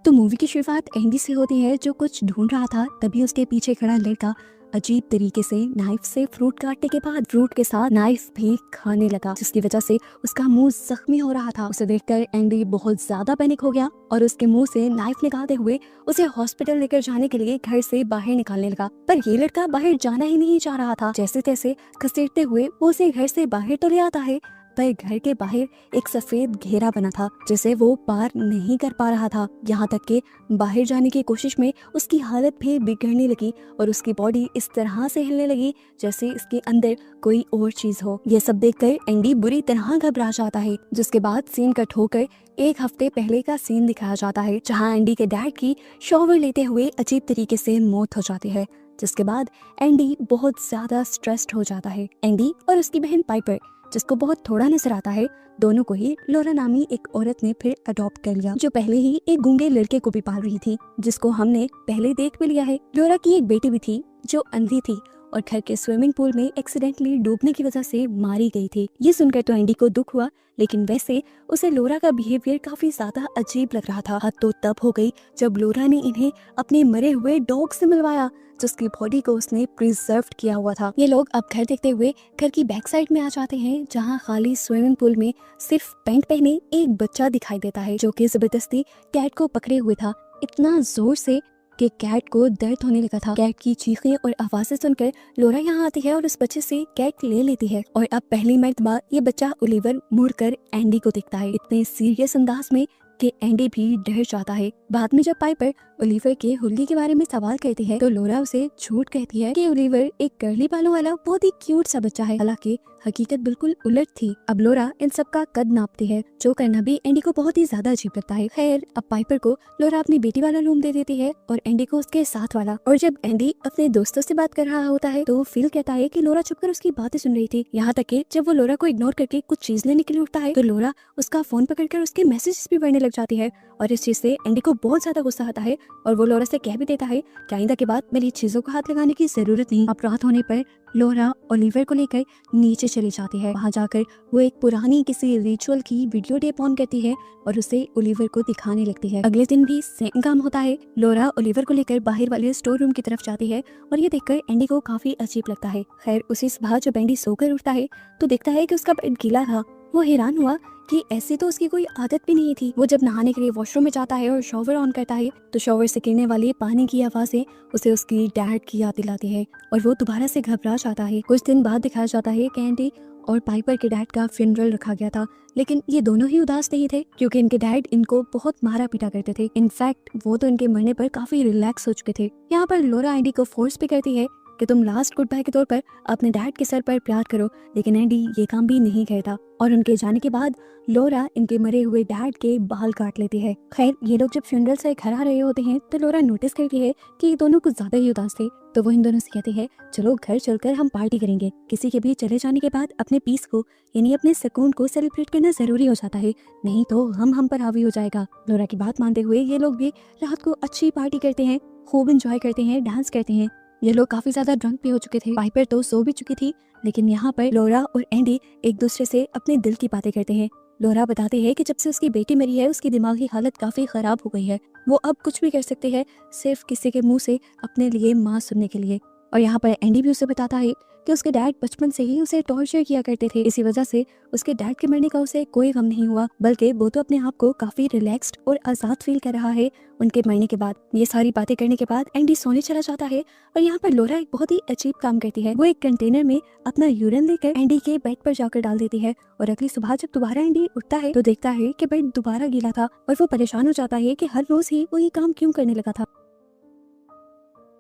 तो मूवी की शुरुआत एंडी से होती है जो कुछ ढूंढ रहा था। तभी उसके पीछे खड़ा लड़का अजीब तरीके से नाइफ से फ्रूट काटने के बाद फ्रूट के साथ नाइफ भी खाने लगा, जिसकी वजह से उसका मुंह जख्मी हो रहा था। उसे देखकर एंडी बहुत ज्यादा पैनिक हो गया और उसके मुंह से नाइफ निकालते हुए उसे हॉस्पिटल लेकर जाने के लिए घर से बाहर निकालने लगा। पर ये लड़का बाहर जाना ही नहीं चाह रहा था। जैसे तैसे घसीटते हुए वो उसे घर से बाहर तो ले आता है, पर घर के बाहर एक सफेद घेरा बना था जिसे वो पार नहीं कर पा रहा था। यहाँ तक कि बाहर जाने की कोशिश में उसकी हालत भी बिगड़ने लगी और उसकी बॉडी इस तरह से हिलने लगी जैसे इसके अंदर कोई और चीज हो। ये सब देखकर एंडी बुरी तरह घबरा जाता है, जिसके बाद सीन कट होकर एक हफ्ते पहले का सीन दिखाया जाता है, जहाँ एंडी के डैड की शॉवर लेते हुए अजीब तरीके से मौत हो जाती है। जिसके बाद एंडी बहुत ज्यादा स्ट्रेस्ड हो जाता है। एंडी और उसकी बहन पाइपर, जिसको बहुत थोड़ा नजर आता है, दोनों को ही लोरा नामी एक औरत ने फिर अडॉप्ट कर लिया, जो पहले ही एक गूंगे लड़के को भी पाल रही थी, जिसको हमने पहले देख भी लिया है। लोरा की एक बेटी भी थी जो अंधी थी और घर के स्विमिंग पूल में एक्सीडेंटली डूबने की वजह से मारी गई थी। ये सुनकर तो एंडी को दुख हुआ, लेकिन वैसे उसे लोरा का बिहेवियर काफी ज्यादा अजीब लग रहा था। हद तो तब हो गई जब लोरा ने इन्हें अपने मरे हुए डॉग से मिलवाया, जिसकी बॉडी को उसने प्रिजर्व किया हुआ था। ये लोग अब घर देखते हुए घर की बैक साइड में आ जाते हैं, जहाँ खाली स्विमिंग पूल में सिर्फ पैंट पहने एक बच्चा दिखाई देता है, जो कि जबरदस्ती कैट को पकड़े हुए था, इतना जोर से कि कैट को दर्द होने लगा था। कैट की चीखें और आवाजें सुनकर लोरा यहाँ आती है और उस बच्चे से कैट ले लेती है। और अब पहली मर्तबा ये बच्चा ओलिवर मुड़कर एंडी को देखता है, इतने सीरियस अंदाज में कि एंडी भी डर जाता है। बाद में जब पाइपर ओलिवर के हुल्ली के बारे में सवाल करती है तो लोरा उसे झूठ कहती है कि ओलिवर एक कर्ली बालों वाला बहुत ही क्यूट सा बच्चा है, हालांकि हकीकत बिल्कुल उलट थी। अब लोरा इन सब का कद नापती है, जो करना भी एंडी को बहुत ही ज्यादा अजीब लगता है। खैर, अब पाइपर को लोरा अपनी बेटी वाला रूम दे देती है और एंडी को उसके साथ वाला। और जब एंडी अपने दोस्तों से बात कर रहा होता है तो फील कहता है कि लोरा छुपकर उसकी बातें सुन रही थी। यहाँ तक कि जब वो लोरा को इग्नोर करके कुछ चीज लेने के लिए उठता है तो लोरा उसका फोन पकड़कर उसके मैसेजेस भी पढ़ने लग जाती है और इस चीज से एंडी को बहुत ज्यादा गुस्सा आता है और वो लोरा से कह भी देता है कि आइंदा के बाद मेरी चीजों को हाथ लगाने की जरूरत नहीं। अब रात होने पर लोरा ओलिवर को लेकर नीचे चली जाती है। वहाँ जाकर वो एक पुरानी किसी रिचुअल की वीडियो टेप ऑन करती है और उसे ओलिवर को दिखाने लगती है। अगले दिन भी सेम काम होता है। लोरा ओलिवर को लेकर बाहर वाले स्टोर रूम की तरफ जाती है और ये देखकर एंडी को काफी अजीब लगता है। खैर, उसी सुबह जब एंडी सोकर उठता है तो देखता है कि उसका बेड गीला था। वो हैरान हुआ कि ऐसी तो उसकी कोई आदत भी नहीं थी। वो जब नहाने के लिए वॉशरूम में जाता है और शॉवर ऑन करता है तो शॉवर से गिरने वाली पानी की आवाजें उसे उसकी डैड की याद दिलाती है और वो दोबारा से घबरा जाता है। कुछ दिन बाद दिखाया जाता है कि एंडी और पाइपर के डैड का फ्यूनरल रखा गया था, लेकिन ये दोनों ही उदास नहीं थे क्योंकि इनके डैड इनको बहुत मारा पीटा करते थे। इनफैक्ट वो तो इनके मरने पर काफी रिलैक्स हो चुके थे। यहाँ पर लोरा एंडी को फोर्स भी करती है कि तुम लास्ट गुड बाय के तौर पर अपने डैड के सर पर प्यार करो, लेकिन एंडी ये काम भी नहीं करता और उनके जाने के बाद लोरा इनके मरे हुए डैड के बाल काट लेती है। खैर, ये लोग जब फ्यूनरल से घर आ रहे होते हैं तो लोरा नोटिस करती है कि ये दोनों कुछ ज्यादा ही उदास थे, तो वो इन दोनों से कहती है चलो घर चलकर हम पार्टी करेंगे। किसी के भी चले जाने के बाद अपने पीस को यानी अपने सुकून को सेलिब्रेट करना जरूरी हो जाता है, नहीं तो हम पर हावी हो जाएगा। लोरा की बात मानते हुए ये लोग भी रात को अच्छी पार्टी करते हैं, खूब इंजॉय करते हैं, डांस करते हैं। ये लोग काफी ज्यादा ड्रंक भी हो चुके थे। पाइपर तो सो भी चुकी थी, लेकिन यहाँ पर लोरा और एंडी एक दूसरे से अपने दिल की बातें करते हैं। लोरा बताती है कि जब से उसकी बेटी मरी है उसकी दिमागी हालत काफी खराब हो गई है। वो अब कुछ भी कर सकती है सिर्फ किसी के मुंह से अपने लिए माँ सुनने के लिए। और यहाँ पर एंडी भी उसे बताता है कि उसके डैड बचपन से ही उसे टॉर्चर किया करते थे, इसी वजह से उसके डैड के मरने का उसे कोई गम नहीं हुआ, बल्कि वो तो अपने आप को काफी रिलैक्स्ड और आजाद फील कर रहा है उनके मरने के बाद। ये सारी बातें करने के बाद एंडी सोने चला जाता है और यहाँ पर लोरा एक बहुत ही अजीब काम करती है। वो एक कंटेनर में अपना यूरिन लेकर एंडी के बेड पर जाकर डाल देती है और अगली सुबह जब दोबारा एंडी उठता है तो देखता है कि बेड दोबारा गीला था और वो परेशान हो जाता है कि हर रोज ही वो ये काम क्यों करने लगा था।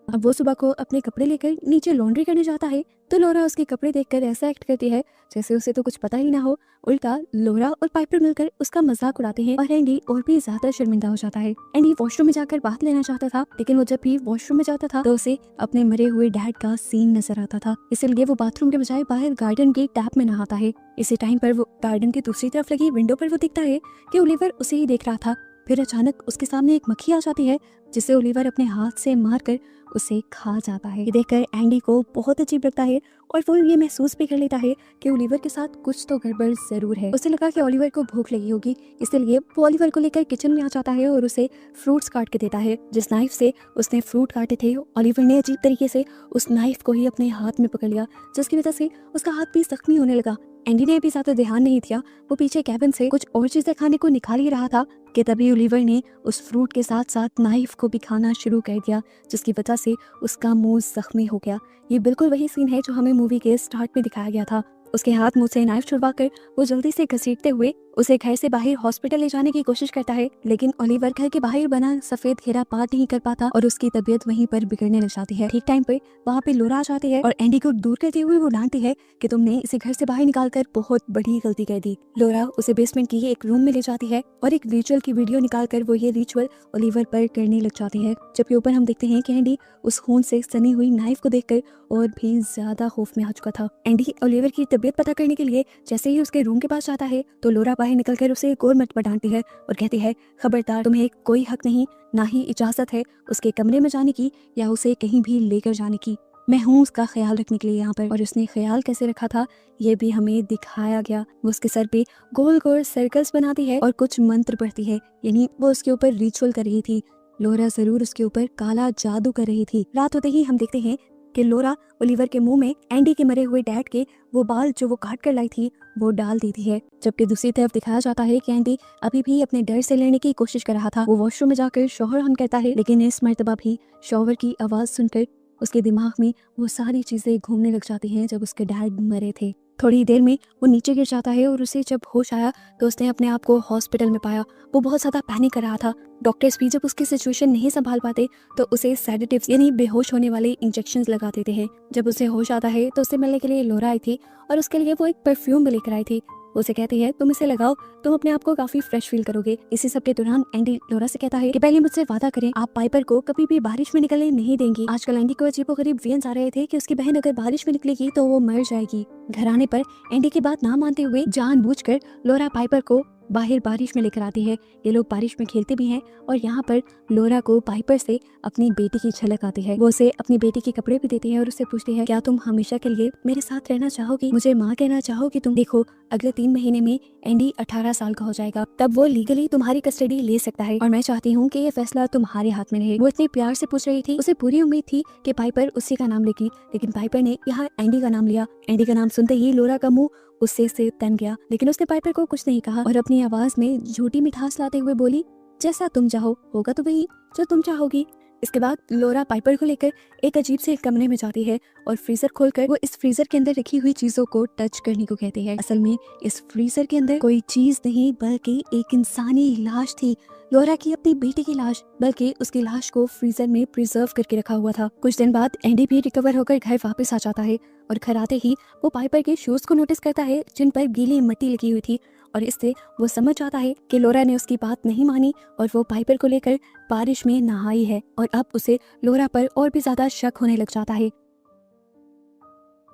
अब वो सुबह को अपने कपड़े लेकर नीचे लॉन्ड्री करने जाता है तो लोरा उसके कपड़े देखकर ऐसा एक्ट करती है जैसे उसे तो कुछ पता ही ना हो। उल्टा लोरा और पाइपर मिलकर उसका मजाक उड़ाते हैं और एंडी और भी ज्यादा शर्मिंदा हो जाता है। एंडी वॉशरूम में जाकर बात लेना चाहता था, लेकिन वो जब भी वॉशरूम में जाता था तो उसे अपने मरे हुए डैड का सीन नजर आता था, इसलिए वो बाथरूम के बजाय बाहर गार्डन की टैप में नहाता है। इसी टाइम पर वो गार्डन की दूसरी तरफ लगी विंडो पर वो दिखता है कि ओलिवर उसे ही देख रहा था फिर अचानक उसके सामने एक मक्खी आ जाती है जिसे ओलिवर अपने हाथ से मारकर उसे खा जाता है। ये देखकर एंडी को बहुत अजीब लगता है और वो ये महसूस भी कर लेता है कि ओलिवर के साथ कुछ तो गड़बड़ जरूर है। उसे लगा कि ओलिवर को भूख लगी होगी, इसलिए वो ओलिवर को लेकर किचन में आ जाता है और उसे फ्रूट्स काट के देता है। जिस नाइफ से उसने फ्रूट काटे थे ओलिवर ने अजीब तरीके से उस नाइफ को ही अपने हाथ में पकड़ लिया, जिसकी वजह से उसका हाथ भी जख्मी होने लगा। एंडी ने भी ज्यादा ध्यान नहीं दिया, वो पीछे कैबिन से कुछ और चीजें खाने को निकाल ही रहा था कि तभी ओलिवर ने उस फ्रूट के साथ साथ नाइफ को भी खाना शुरू कर दिया, जिसकी वजह से उसका मुंह जख्मी हो गया। ये बिल्कुल वही सीन है जो हमें मूवी के स्टार्ट में दिखाया गया था। उसके हाथ मुंह से नाइफ छुड़वाकर वो जल्दी से घसीटते हुए उसे घर से बाहर हॉस्पिटल ले जाने की कोशिश करता है, लेकिन ओलिवर घर के बाहर बना सफेद घेरा पार नहीं कर पाता और उसकी तबीयत वहीं पर बिगड़ने लग जाती है। ठीक टाइम पे वहाँ पे लोरा आ जाती है और एंडी को दूर करते हुए वो डांटती है कि तुमने इसे घर से बाहर निकालकर बहुत बड़ी गलती कर दी। लोरा उसे बेसमेंट की एक रूम में ले जाती है और एक रिचुअल की वीडियो निकालकर वो ये रिचुअल ओलिवर पर करने लग जाती है। जबकि ऊपर हम देखते हैं कि एंडी उस खून से सनी हुई नाइफ को देखकर और भी ज्यादा खौफ में आ चुका था। एंडी ओलिवर की तबीयत पता करने के लिए जैसे ही उसके रूम के पास जाता है तो लोरा बाहर निकलकर उसे एक और मत डांटती है और कहती है, खबरदार, तुम्हें कोई हक नहीं, ना ही इजाजत है उसके कमरे में जाने की या उसे कहीं भी लेकर जाने की। मैं हूँ उसका ख्याल रखने के लिए यहाँ पर। और उसने ख्याल कैसे रखा था ये भी हमें दिखाया गया। वो उसके सर पे गोल गोल सर्कल्स बनाती है और कुछ मंत्र पढ़ती है, यानी वो उसके ऊपर रिचुअल कर रही थी। लोरा जरूर उसके ऊपर काला जादू कर रही थी। रात होते ही हम देखते हैं कि लोरा ओलिवर के मुंह में एंडी के मरे हुए डैड के वो बाल जो वो काट कर लाई थी वो डाल देती है। जबकि दूसरी तरफ दिखाया जाता है कि एंडी अभी भी अपने डर से लड़ने की कोशिश कर रहा था। वो वॉशरूम में जाकर शौहर ऑन करता है, लेकिन इस मर्तबा भी शॉवर की आवाज सुनकर उसके दिमाग में वो सारी चीजें घूमने लग जाती हैं जब उसके डैड मरे थे। थोड़ी देर में वो नीचे गिर जाता है और उसे जब होश आया तो उसने अपने आप को हॉस्पिटल में पाया। वो बहुत ज्यादा पैनिक कर रहा था। डॉक्टर्स भी जब उसकी सिचुएशन नहीं संभाल पाते तो उसे सेडेटिव्स यानी बेहोश होने वाले इंजेक्शंस लगा देते हैं। जब उसे होश आता है तो उसे मिलने के लिए लोरा आई थी और उसके लिए वो एक परफ्यूम भी लेकर आई थी। उसे कहती है, तुम इसे लगाओ, तुम अपने आप को काफी फ्रेश फील करोगे। इसी सब के दौरान एंडी लोरा से कहता है कि पहले मुझसे वादा करें, आप पाइपर को कभी भी बारिश में निकलने नहीं देंगी। आजकल एंडी को अजीबोगरीब वियंस आ रहे थे कि उसकी बहन अगर बारिश में निकलेगी तो वो मर जाएगी। घर आने पर एंडी की बात ना मानते हुए जानबूझकर लोरा पाइपर को बाहर बारिश में लेकर आती है। ये लोग बारिश में खेलते भी हैं और यहाँ पर लोरा को पाइपर से अपनी बेटी की झलक आती है। वो उसे अपनी बेटी के कपड़े भी देती है और उससे पूछती है, क्या तुम हमेशा के लिए मेरे साथ रहना चाहोगी, मुझे माँ कहना चाहोगी तुम? देखो, अगले 3 महीने में एंडी 18 साल का हो जाएगा, तब वो लीगली तुम्हारी कस्टडी ले सकता है और मैं चाहती हूँ कि ये फैसला तुम्हारे हाथ में रहे। वो इतने प्यार से पूछ रही थी, उसे पूरी उम्मीद थी कि पाइपर उसी का नाम लेगी, लेकिन पाइपर ने यहाँ एंडी का नाम लिया। एंडी का नाम सुनते ही लोरा का मुंह उससे से तन गया, लेकिन उसने पाइपर को कुछ नहीं कहा और अपनी आवाज में झूठी मिठास लाते हुए बोली, जैसा तुम चाहो होगा तो वही जो तुम चाहोगी। इसके बाद लोरा पाइपर को लेकर एक अजीब से कमरे में जाती है और फ्रीजर खोलकर वो इस फ्रीजर के अंदर रखी हुई चीजों को टच करने को कहती है। असल में इस फ्रीजर के अंदर कोई चीज नहीं बल्कि एक इंसानी लाश थी, लोरा की अपनी बेटी की लाश, बल्कि उसकी लाश को फ्रीजर में प्रिजर्व करके रखा हुआ था। कुछ दिन बाद एंडी भी रिकवर होकर घर वापस आ जाता है और घर आते ही वो पाइपर के शूज को नोटिस करता है जिन पर गीली मिट्टी लगी हुई थी और इससे वो समझ जाता है कि लोरा ने उसकी बात नहीं मानी और वो पाइपर को लेकर बारिश में नहाई है और अब उसे लोरा पर और भी ज्यादा शक होने लग जाता है।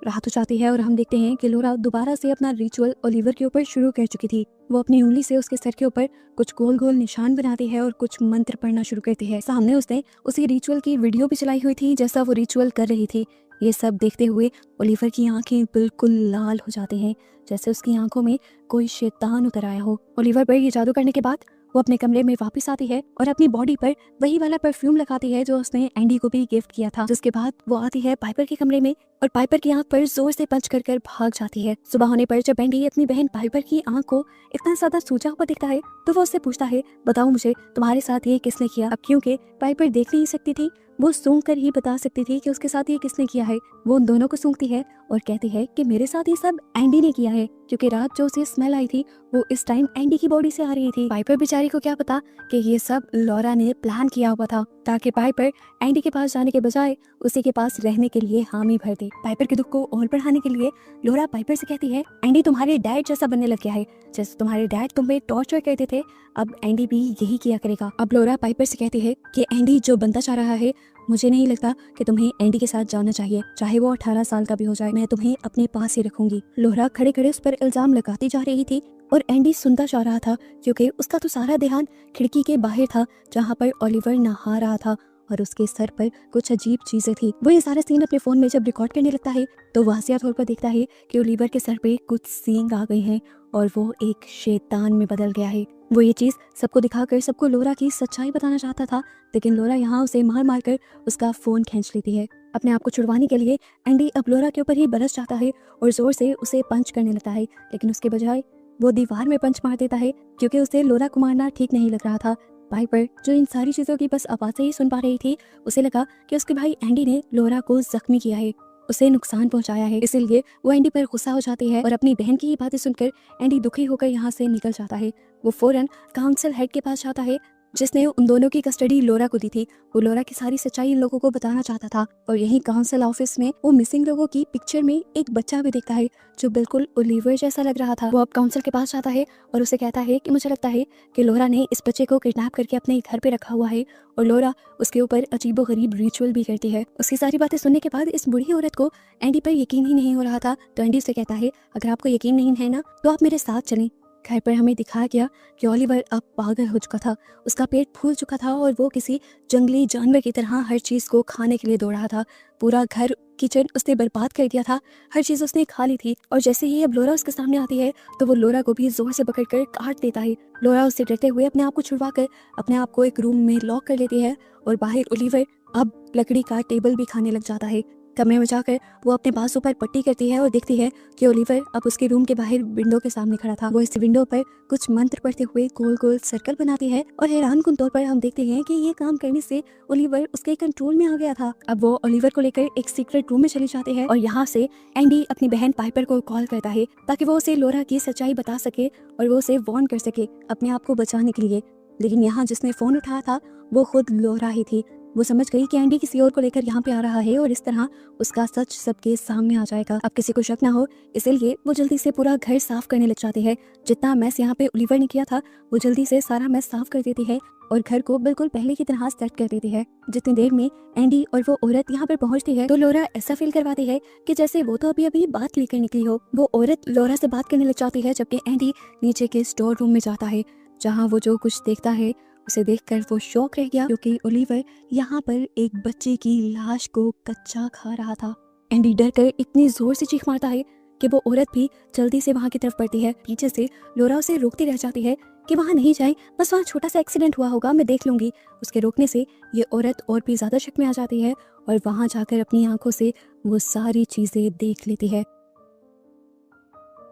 रात हो जाती है और हम देखते हैं कि लोरा दोबारा से अपना रिचुअल ओलिवर के ऊपर शुरू कर चुकी थी। वो अपनी उंगली से उसके सर के ऊपर कुछ गोल गोल निशान बनाती है और कुछ मंत्र पढ़ना शुरू करती है। सामने उसने उसी रिचुअल की वीडियो भी चलाई हुई थी जैसा वो रिचुअल कर रही थी। ये सब देखते हुए ओलिवर की आंखें बिल्कुल लाल हो जाती हैं, जैसे उसकी आंखों में कोई शैतान उतर आया हो। ओलिवर पर ये जादू करने के बाद वो अपने कमरे में वापस आती है और अपनी बॉडी पर वही वाला परफ्यूम लगाती है जो उसने एंडी को भी गिफ्ट किया था। जिसके बाद वो आती है पाइपर के कमरे में और पाइपर की आंख पर जोर से पंच कर भाग जाती है। सुबह होने पर जब एंडी अपनी बहन पाइपर की आंख को इतना ज्यादा सूजा हुआ दिखता है तो वो उससे पूछता है, बताओ मुझे तुम्हारे साथ ये किसने किया? अब क्योंकि पाइपर देख नहीं सकती थी, वो सूंघ कर ही बता सकती थी कि उसके साथ ये किसने किया है। वो उन दोनों को सूंघती है और कहती है कि मेरे साथ ये सब एंडी ने किया है, क्योंकि रात जो उसे स्मेल आई थी वो इस टाइम एंडी की बॉडी से आ रही थी। पाइपर बेचारी को क्या पता कि ये सब लोरा ने प्लान किया हुआ था ताकि पाइपर एंडी के पास जाने के बजाय उसी के पास रहने के लिए हामी भर दे। पाइपर के दुख को और बढ़ाने के लिए लोरा पाइपर से कहती है, एंडी तुम्हारे डैड जैसा बनने लग गया है, जैसे तुम्हारे डैड तुम्हें टॉर्चर करते थे अब एंडी भी यही किया करेगा। अब लोरा पाइपर से कहती है कि एंडी जो बनता चाह रहा है, मुझे नहीं लगता कि तुम्हें एंडी के साथ जाना चाहिए, चाहे वो 18 साल का भी हो जाए, मैं तुम्हें अपने पास ही रखूंगी। लोरा खड़े खड़े उस पर इल्जाम लगाती जा रही थी और एंडी सुनता जा रहा था क्योंकि उसका तो सारा ध्यान खिड़की के बाहर था जहाँ पर ओलिवर नहा रहा था और उसके सर पर कुछ अजीब चीजें थी। वो ये सारा सीन अपने फोन में जब रिकॉर्ड करने लगता है तो वासिया तौर पर देखता है कि ओलिवर के सर पे कुछ सींग आ गए हैं और वो एक शैतान में बदल गया है। वो ये चीज सबको दिखाकर सबको लोरा की सच्चाई बताना चाहता था, लेकिन लोरा यहाँ उसे मार मार कर उसका फोन खींच लेती है। अपने आप को छुड़वाने के लिए एंडी अब लोरा के ऊपर ही बरस जाता है और जोर से उसे पंच करने लगता है, लेकिन उसके बजाय वो दीवार में पंच मार देता है क्योंकि उसे लोरा को मारना ठीक नहीं लग रहा था। पाइपर जो इन सारी चीजों की बस आवाज़ें ही सुन पा रही थी, उसे लगा कि उसके भाई एंडी ने लोरा को जख्मी किया है, उसे नुकसान पहुंचाया है। इसीलिए वो एंडी पर गुस्सा हो जाती है और अपनी बहन की ही बातें सुनकर एंडी दुखी होकर यहाँ से निकल जाता है। वो फौरन काउंसिल हेड के पास जाता है जिसने उन दोनों की कस्टडी लोरा को दी थी। वो लोरा की सारी सच्चाई इन लोगों को बताना चाहता था और यही काउंसिल ऑफिस में वो मिसिंग लोगों की पिक्चर में एक बच्चा भी देखता है जो बिल्कुल ओलिवर जैसा लग रहा था। वो अब काउंसिल के पास जाता है और उसे कहता है कि मुझे लगता है कि लोरा ने इस बच्चे को किडनैप करके अपने घर पे रखा हुआ है और लोरा उसके ऊपर अजीबोगरीब रिचुअल भी करती है। उसकी सारी बातें सुनने के बाद इस बूढ़ी औरत को एंडी पर यकीन ही नहीं हो रहा था, तो एंडी उसे कहता है अगर आपको यकीन नहीं है ना तो आप मेरे साथ चलें। घर पर हमें दिखाया गया कि ओलिवर अब पागल हो चुका था, उसका पेट फूल चुका था और वो किसी जंगली जानवर की तरह हर चीज़ को खाने के लिए दौड़ रहा था। पूरा घर किचन उसने बर्बाद कर दिया था, हर चीज़ उसने खा ली थी और जैसे ही अब लोरा उसके सामने आती है तो वो लोरा को भी जोर से पकड़कर काट देता है। लोरा उससे डरते हुए अपने आप को छुड़वा कर अपने आप को एक रूम में लॉक कर लेती है और बाहर ओलिवर अब लकड़ी का टेबल भी खाने लग जाता है। कमरे में जाकर वो अपने बाजू पर पट्टी करती है और देखती है कि ओलिवर अब उसके रूम के बाहर विंडो के सामने खड़ा था। वो इस विंडो पर कुछ मंत्र पढ़ते हुए गोल गोल सर्कल बनाती है और हैरानकुन तौर पर हम देखते हैं कि ये काम करने से ओलिवर उसके कंट्रोल में आ गया था। अब वो ओलिवर को लेकर एक सीक्रेट रूम में चली जाती है और यहाँ से एंडी अपनी बहन पाइपर को कॉल करता है ताकि वो उसे लोरा की सच्चाई बता सके और वो उसे वार्न कर सके अपने आप को बचाने के लिए। लेकिन यहाँ जिसने फोन उठाया था वो खुद लोरा ही थी। वो समझ गई कि एंडी किसी और को लेकर यहाँ पे आ रहा है और इस तरह उसका सच सबके सामने आ जाएगा। अब किसी को शक ना हो इसलिए वो जल्दी से पूरा घर साफ करने लग जाती है। जितना मैस यहाँ पे ओलिवर ने किया था वो जल्दी से सारा मैस साफ कर देती है और घर को बिल्कुल पहले की तरह सेट कर देती है। जितनी देर में एंडी और वो औरत यहाँ पर पहुंचती है तो लोरा ऐसा फील करवाती है कि जैसे वो तो अभी अभी बात लेकर निकली हो। वो औरत लोरा से बात करने लग जाती है जबकि एंडी नीचे के स्टोर रूम में जाता है जहाँ वो जो कुछ देखता है उसे देखकर वो शॉक रह गया क्योंकि ओलिवर यहाँ पर एक बच्चे की लाश को कच्चा खा रहा था। एंडी डर कर इतनी जोर से चीख मारता है कि वो औरत भी जल्दी से वहाँ की तरफ बढ़ती है। पीछे से लोरा उसे रोकती रह जाती है कि वहाँ नहीं जाए, बस वहाँ छोटा सा एक्सीडेंट हुआ होगा, मैं देख लूंगी। उसके रोकने से ये औरत और भी ज्यादा शक में आ जाती है और वहाँ जाकर अपनी आंखों से वो सारी चीजें देख लेती है।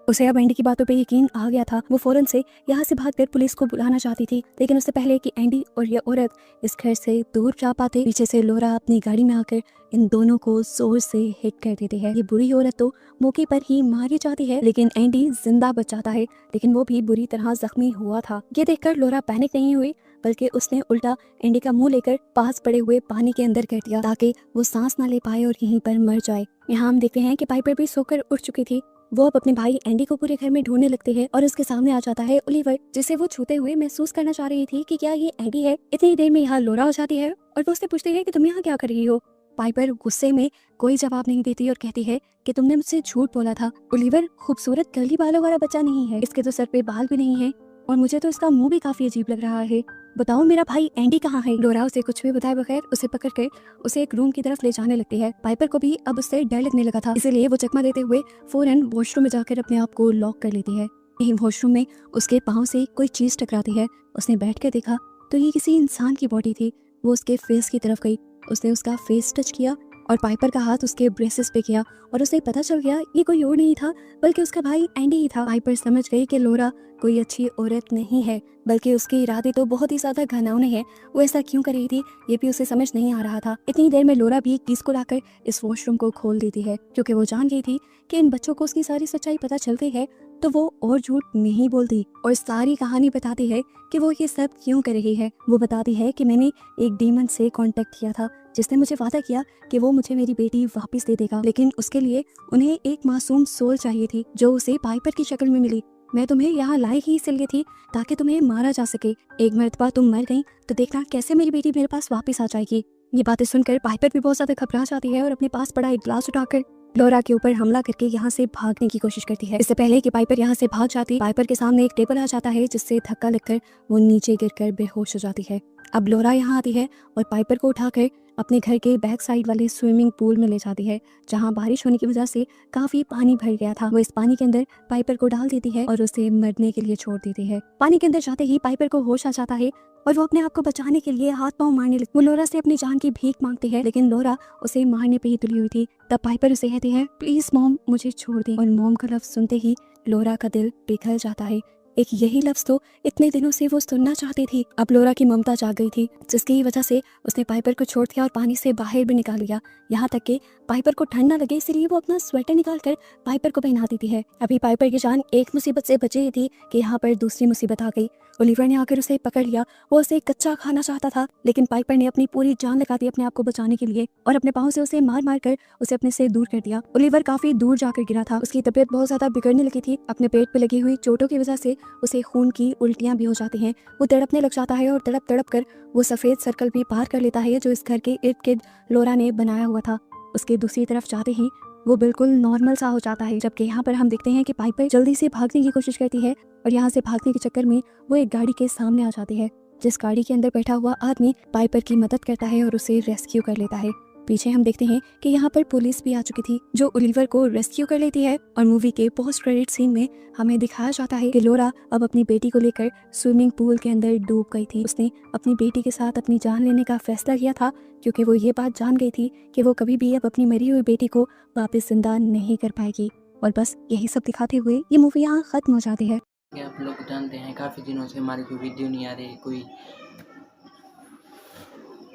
उसे अब एंडी की बातों पे यकीन आ गया था। वो फौरन से यहाँ से भागकर पुलिस को बुलाना चाहती थी, लेकिन उससे पहले कि एंडी और ये औरत इस घर से दूर जा पाते पीछे से लोरा अपनी गाड़ी में आकर इन दोनों को जोर से हिट कर देती है। ये बुरी औरत तो मौके पर ही मारी जाती है लेकिन एंडी जिंदा बच जाता है, लेकिन वो भी बुरी तरह जख्मी हुआ था। ये देखकर लोरा पैनिक नहीं हुई बल्कि उसने उल्टा एंडी का मुंह लेकर पास पड़े हुए पानी के अंदर कर दिया ताकि वो सांस ना ले पाए और यहीं पर मर जाए। यहाँ हम देखते हैं कि पाइपर भी सोकर उठ चुकी थी। वो अब अपने भाई एंडी को पूरे घर में ढूंढने लगती है और उसके सामने आ जाता है ओलिवर, जिसे वो छूते हुए महसूस करना चाह रही थी कि क्या ये एंडी है। इतनी देर में यहाँ लोरा हो जाती है और वो उससे पूछती है कि तुम यहाँ क्या कर रही हो। पाइपर गुस्से में कोई जवाब नहीं देती और कहती है कि तुमने मुझसे झूठ बोला था। ओलिवर खूबसूरत कर्ली बालों वाला बच्चा नहीं है, इसके तो सर पे बाल भी नहीं है और मुझे तो इसका मुंह भी काफी अजीब लग रहा है। बताओ मेरा भाई एंडी कहाँ है। लोरा उसे कुछ भी बताए बगैर उसे पकड़कर उसे एक रूम की तरफ ले जाने लगती है। पाइपर को भी अब उससे डर लगने लगा था, इसीलिए वो चकमा देते हुए फौरन वॉशरूम में जाकर अपने आप को लॉक कर लेती है। यही वॉशरूम में उसके पाँव से कोई चीज टकराती है। उसने बैठ कर देखा तो ये किसी इंसान की बॉडी थी। वो उसके फेस की तरफ गई, उसने उसका फेस टच किया और पाइपर का हाथ उसके ब्रेसेस पे किया और उसे पता चल गया ये कोई और नहीं था बल्कि उसका भाई एंडी ही था। पाइपर समझ गई कि लोरा कोई अच्छी औरत नहीं है बल्कि उसके इरादे तो बहुत ही ज्यादा घिनौने हैं। वो ऐसा क्यों कर रही थी ये भी उसे समझ नहीं आ रहा था। इतनी देर में लोरा भी कीज को लाकर इस वॉशरूम को खोल देती है क्योंकि वो जान गई थी कि इन बच्चों को उसकी सारी सच्चाई पता चल गई है तो वो और झूठ नहीं बोलती और सारी कहानी बताती है कि वो ये सब क्यों कर रही है। वो बताती है कि मैंने एक डीमन से कांटेक्ट किया था जिसने मुझे वादा किया कि वो मुझे मेरी बेटी वापस दे देगा, लेकिन उसके लिए उन्हें एक मासूम सोल चाहिए थी जो उसे पाइपर की शक्ल में मिली। मैं तुम्हें यहाँ लाई ही इसलिए थी ताकि तुम्हें मारा जा सके। एक मर्तबा तुम मर गई तो देखना कैसे मेरी बेटी मेरे पास वापस आ जाएगी। ये बातें सुनकर पाइपर भी बहुत ज्यादा घबरा जाती है और अपने पास पड़ा एक ग्लास उठाकर लोरा के ऊपर हमला करके यहाँ से भागने की कोशिश करती है। इससे पहले कि पाइपर यहाँ से भाग जाती, पाइपर के सामने एक टेबल आ जाता है जिससे धक्का लगकर वो नीचे गिरकर बेहोश हो जाती है। अब लोरा यहाँ आती है और पाइपर को उठाकर अपने घर के बैक साइड वाले स्विमिंग पूल में ले जाती है, जहाँ बारिश होने की वजह से काफी पानी भर गया था। वो इस पानी के अंदर पाइपर को डाल देती है और उसे मरने के लिए छोड़ देती है। पानी के अंदर जाते ही पाइपर को होश आ जाता है और वो अपने आप को बचाने के लिए हाथ पांव मारने लगती। वो लोरा से अपनी जान की भीख मांगती है, लेकिन लोरा उसे मारने पे ही तुली हुई थी। तब पाइपर उसे कहती है, प्लीज मॉम मुझे छोड़ दे। और मॉम का लफ्ज सुनते ही लोरा का दिल पिघल जाता है। एक यही लफ्ज तो इतने दिनों से वो सुनना चाहती थी। अब लोरा की ममता जाग गई थी, जिसकी वजह से उसने पाइपर को छोड़ दिया और पानी से बाहर भी निकाल लिया। यहाँ तक कि पाइपर को ठंड ना लगे इसलिए वो अपना स्वेटर निकाल कर पाइपर को पहना देती है। अभी पाइपर की जान एक मुसीबत से बची ही थी कि यहाँ पर दूसरी मुसीबत आ गई। ओलिवर ने आकर उसे पकड़ लिया। वो उसे कच्चा खाना चाहता था, लेकिन पाइपर ने अपनी पूरी जान लगा दी अपने आप को बचाने के लिए और अपने पाँव से उसे मार मार कर उसे अपने से दूर कर दिया। ओलिवर काफी दूर जाकर गिरा था। उसकी तबीयत बहुत ज्यादा बिगड़ने लगी थी। अपने पेट पे लगी हुई चोटों की वजह से उसे खून की उल्टियां भी हो जाती हैं। वो तड़पने लग जाता है और तड़प तड़प कर वो सफेद सर्कल भी पार कर लेता है जो इस घर के इर्द गिर्द लोरा ने बनाया हुआ था। उसके दूसरी तरफ जाते ही वो बिल्कुल नॉर्मल सा हो जाता है। जबकि यहाँ पर हम देखते हैं कि पाइपर जल्दी से भागने की कोशिश करती है और यहाँ से भागने के चक्कर में वो एक गाड़ी के सामने आ जाती है, जिस गाड़ी के अंदर बैठा हुआ आदमी पाइपर की मदद करता है और उसे रेस्क्यू कर लेता है। पीछे हम देखते हैं कि यहाँ पर पुलिस भी आ चुकी थी जो ओलिवर को रेस्क्यू कर लेती है। और मूवी के पोस्ट क्रेडिट सीन में हमें दिखाया जाता है कि लोरा अब अपनी बेटी को लेकर स्विमिंग पूल के अंदर डूब गई थी। उसने अपनी बेटी के साथ अपनी जान लेने का फैसला किया था, क्योंकि वो ये बात जान गई थी कि वो कभी भी अब अपनी मरी हुई बेटी को वापस जिंदा नहीं कर पाएगी। और बस यही सब दिखाते हुए ये मूवी यहाँ खत्म हो जाती है। आप लोग जानते हैं काफ़ी दिनों से हमारी कोई वीडियो नहीं आ रही, कोई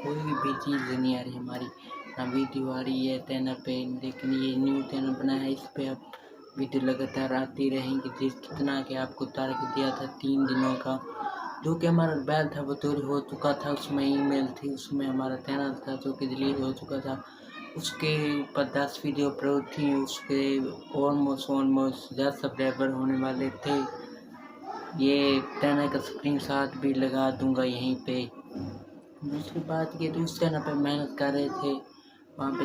भी चीज़ नहीं आ रही हमारी, ना वीडियो आ रही है चैनल पे। लेकिन ये न्यू चैनल बना है, इस पे अब वीडियो लगातार आती रहेंगी। जिस कितना कि आपको टारगेट दिया था 3 दिनों का, जो कि हमारा बैल था वो चोरी हो चुका था। उसमें ईमेल थी, उसमें हमारा चैनल था जो कि डिलीट हो चुका था। उसके ऊपर 10 वीडियो अपलोड थी, उसके ऑलमोस्ट 10 सब्सक्राइबर होने वाले थे। ये चैनल का स्क्रीनशॉट भी लगा दूंगा यहीं पे। दूसरी बात ये तो उस चैनल पे मेहनत कर रहे थे, वहाँ पे